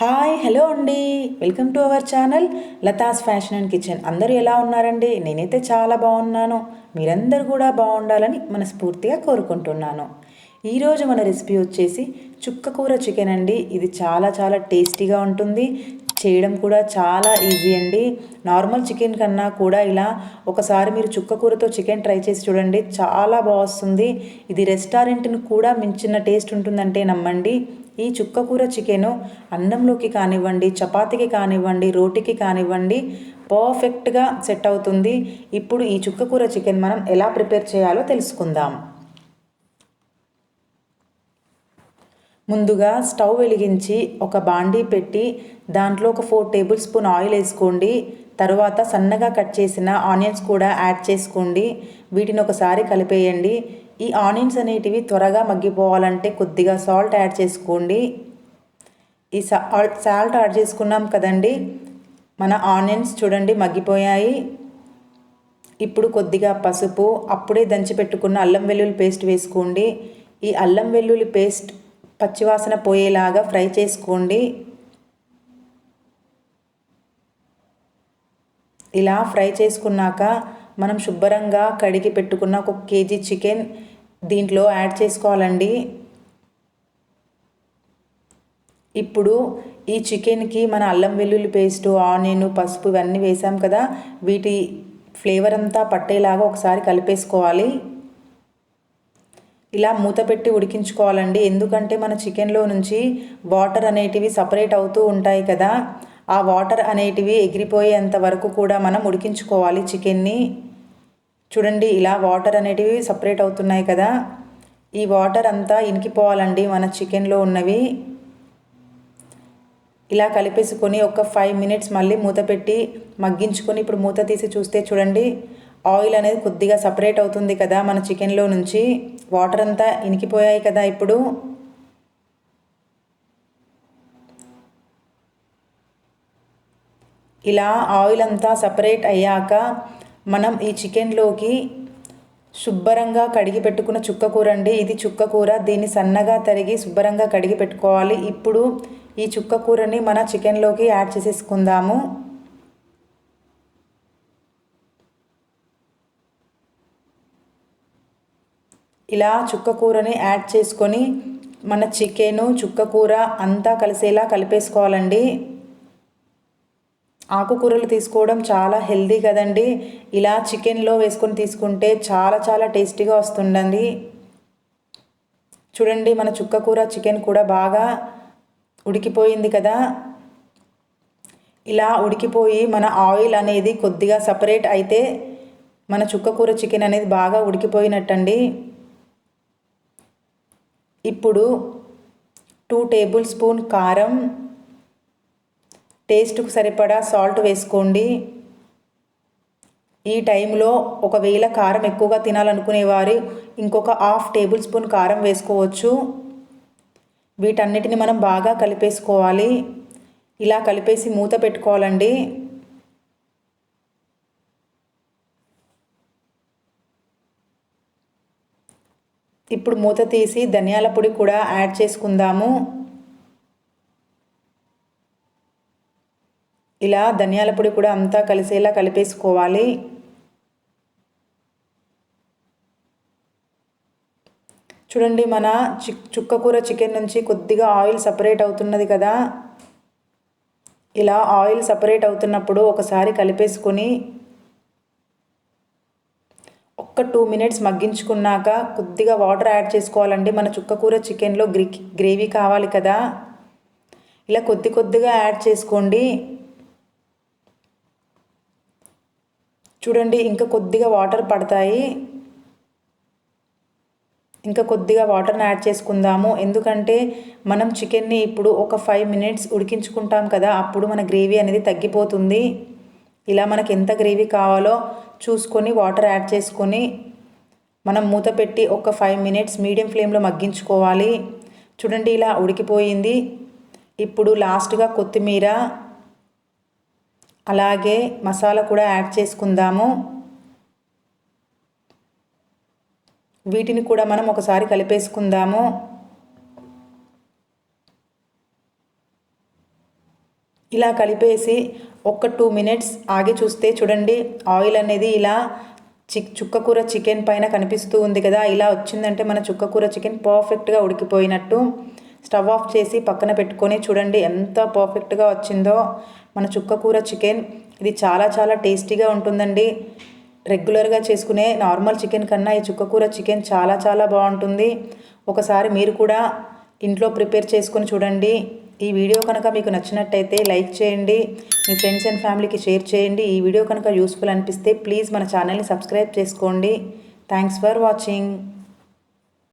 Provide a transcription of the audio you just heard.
Hi hello అండి. Welcome to our channel Latha's fashion and kitchen. అందరూ ఎలా ఉన్నారండి? నేనైతే చాలా బాగున్నాను. మీరందరూ కూడా బాగుండాలని మనస్ఫూర్తిగా కోరుకుంటున్నాను. ఈరోజు మన రెసిపీ వచ్చేసి చుక్కకూర చికెన్ అండి. ఇది చాలా చాలా టేస్టీగా ఉంటుంది. చేయడం కూడా చాలా ఈజీ అండి. నార్మల్ చికెన్ కన్నా కూడా ఇలా ఒకసారి మీరు చుక్కకూరతో చికెన్ ట్రై చేసి చూడండి, చాలా బాగా వస్తుంది. ఇది రెస్టారెంట్ని కూడా మించిన టేస్ట్ ఉంటుందంటే నమ్మండి. ఈ చుక్కకూర చికెను అన్నంలోకి కానివ్వండి, చపాతీకి కానివ్వండి, రోటీకి కానివ్వండి పర్ఫెక్ట్గా సెట్ అవుతుంది. ఇప్పుడు ఈ చుక్కకూర చికెన్ మనం ఎలా ప్రిపేర్ చేయాలో తెలుసుకుందాం. ముందుగా స్టవ్ వెలిగించి ఒక బాండీ పెట్టి దాంట్లో ఒక 4 టేబుల్ స్పూన్ ఆయిల్ వేసుకోండి. తర్వాత సన్నగా కట్ చేసిన ఆనియన్స్ కూడా యాడ్ చేసుకోండి. వీటిని ఒకసారి కలిపేయండి. ఈ ఆనియన్స్ అనేటివి త్వరగా మగ్గిపోవాలంటే కొద్దిగా సాల్ట్ యాడ్ చేసుకోండి. ఈ సాల్ట్ యాడ్ చేసుకున్నాం కదండి, మన ఆనియన్స్ చూడండి మగ్గిపోయాయి. ఇప్పుడు కొద్దిగా పసుపు, అప్పుడే దంచి పెట్టుకున్న అల్లం వెల్లుల్లి పేస్ట్ వేసుకోండి. ఈ అల్లం వెల్లుల్లి పేస్ట్ పచ్చివాసన పోయేలాగా ఫ్రై చేసుకోండి. ఇలా ఫ్రై చేసుకున్నాక మనం శుభ్రంగా కడిగి పెట్టుకున్న 1 కేజీ చికెన్ దీంట్లో యాడ్ చేసుకోవాలండి. ఇప్పుడు ఈ చికెన్కి మన అల్లం వెల్లుల్లి పేస్టు, ఆనియన్, పసుపు ఇవన్నీ వేసాం కదా, వీటి ఫ్లేవర్ అంతా పట్టేలాగా ఒకసారి కలిపేసుకోవాలి. ఇలా మూత పెట్టి ఉడికించుకోవాలండి. ఎందుకంటే మన చికెన్లో నుంచి వాటర్ అనేటివి సపరేట్ అవుతూ ఉంటాయి కదా, ఆ వాటర్ అనేటివి ఎగిరిపోయేంత వరకు కూడా మనం ఉడికించుకోవాలి చికెన్ని. చూడండి ఇలా వాటర్ అనేటివి సపరేట్ అవుతున్నాయి కదా, ఈ వాటర్ అంతా ఇనికిపోవాలండి మన చికెన్లో ఉన్నవి. ఇలా కలిపేసుకొని ఒక 5 మినిట్స్ మళ్ళీ మూత పెట్టి మగ్గించుకొని ఇప్పుడు మూత తీసి చూస్తే చూడండి ఆయిల్ అనేది కొద్దిగా సపరేట్ అవుతుంది కదా మన చికెన్లో నుంచి, వాటర్ అంతా ఇనికిపోయాయి కదా. ఇప్పుడు ఇలా ఆయిల్ అంతా సపరేట్ అయ్యాక మనం ఈ చికెన్లోకి శుభ్రంగా కడిగి పెట్టుకున్న చుక్కకూర అండి. ఇది చుక్కకూర, దీన్ని సన్నగా తరిగి శుభ్రంగా కడిగి పెట్టుకోవాలి. ఇప్పుడు ఈ చుక్కకూరని మన చికెన్లోకి యాడ్ చేసేసుకుందాము. ఇలా చుక్కకూరని యాడ్ చేసుకొని మన చికెను చుక్కకూర అంతా కలిసేలా కలిపేసుకోవాలండి. ఆకుకూరలు తీసుకోవడం చాలా హెల్దీ కదండి. ఇలా చికెన్లో వేసుకొని తీసుకుంటే చాలా చాలా టేస్టీగా వస్తుందండి. చూడండి మన చుక్కకూర చికెన్ కూడా బాగా ఉడికిపోయింది కదా. ఇలా ఉడికిపోయి మన ఆయిల్ అనేది కొద్దిగా సపరేట్ అయితే మన చుక్కకూర చికెన్ అనేది బాగా ఉడికిపోయినట్టండి. ఇప్పుడు 2 టేబుల్ స్పూన్ కారం, టేస్ట్కు సరిపడా సాల్ట్ వేసుకోండి. ఈ టైంలో ఒకవేళ కారం ఎక్కువగా తినాలనుకునేవారు ఇంకొక 1/2 టేబుల్ స్పూన్ కారం వేసుకోవచ్చు. వీటన్నిటిని మనం బాగా కలిపేసుకోవాలి. ఇలా కలిపేసి మూత పెట్టుకోవాలండి. ఇప్పుడు మూత తీసి ధనియాల పొడి కూడా యాడ్ చేసుకుందాము. ఇలా ధనియాల పొడి కూడా అంతా కలిసేలా కలిపేసుకోవాలి. చూడండి మన చుక్కకూర చికెన్ నుంచి కొద్దిగా ఆయిల్ సపరేట్ అవుతున్నది కదా. ఇలా ఆయిల్ సపరేట్ అవుతున్నప్పుడు ఒకసారి కలిపేసుకొని ఒక్క 2 మినిట్స్ మగ్గించుకున్నాక కొద్దిగా వాటర్ యాడ్ చేసుకోవాలండి. మన చుక్కకూర చికెన్లో గ్రేవీ కావాలి కదా, ఇలా కొద్దిగా యాడ్ చేసుకోండి. చూడండి ఇంకా కొద్దిగా వాటర్ పడతాయి. ఇంకా కొద్దిగా వాటర్ని యాడ్ చేసుకుందాము. ఎందుకంటే మనం చికెన్ని ఇప్పుడు ఒక 5 మినిట్స్ ఉడికించుకుంటాం కదా, అప్పుడు మన గ్రేవీ అనేది తగ్గిపోతుంది. ఇలా మనకి ఎంత గ్రేవీ కావాలో చూసుకొని వాటర్ యాడ్ చేసుకొని మనం మూత పెట్టి ఒక 5 మినిట్స్ మీడియం ఫ్లేమ్లో మగ్గించుకోవాలి. చూడండి ఇలా ఉడికిపోయింది. ఇప్పుడు లాస్ట్గా కొత్తిమీర అలాగే మసాలా కూడా యాడ్ చేసుకుందాము. వీటిని కూడా మనం ఒకసారి కలిపేసుకుందాము. ఇలా కలిపేసి ఒక 2 మినిట్స్ ఆగి చూస్తే చూడండి ఆయిల్ అనేది ఇలా చుక్కకూర చికెన్ పైన కనిపిస్తూ ఉంది కదా, ఇలా వచ్చిందంటే మన చుక్కకూర చికెన్ పర్ఫెక్ట్గా ఉడికిపోయినట్టు. స్టవ్ ఆఫ్ చేసి పక్కన పెట్టుకొని చూడండి ఎంత పర్ఫెక్ట్గా వచ్చిందో మన చుక్కకూర చికెన్. ఇది చాలా చాలా టేస్టీగా ఉంటుందండి. రెగ్యులర్గా చేసుకునే నార్మల్ చికెన్ కన్నా ఈ చుక్కకూర చికెన్ చాలా చాలా బాగుంటుంది. ఒకసారి మీరు కూడా ఇంట్లో ప్రిపేర్ చేసుకొని చూడండి. ఈ వీడియో కనుక మీకు నచ్చినట్టయితే లైక్ చేయండి, మీ ఫ్రెండ్స్ అండ్ ఫ్యామిలీకి షేర్ చేయండి. ఈ వీడియో కనుక యూస్ఫుల్ అనిపిస్తే ప్లీజ్ మన ఛానల్ని సబ్స్క్రైబ్ చేసుకోండి. Thanks for watching.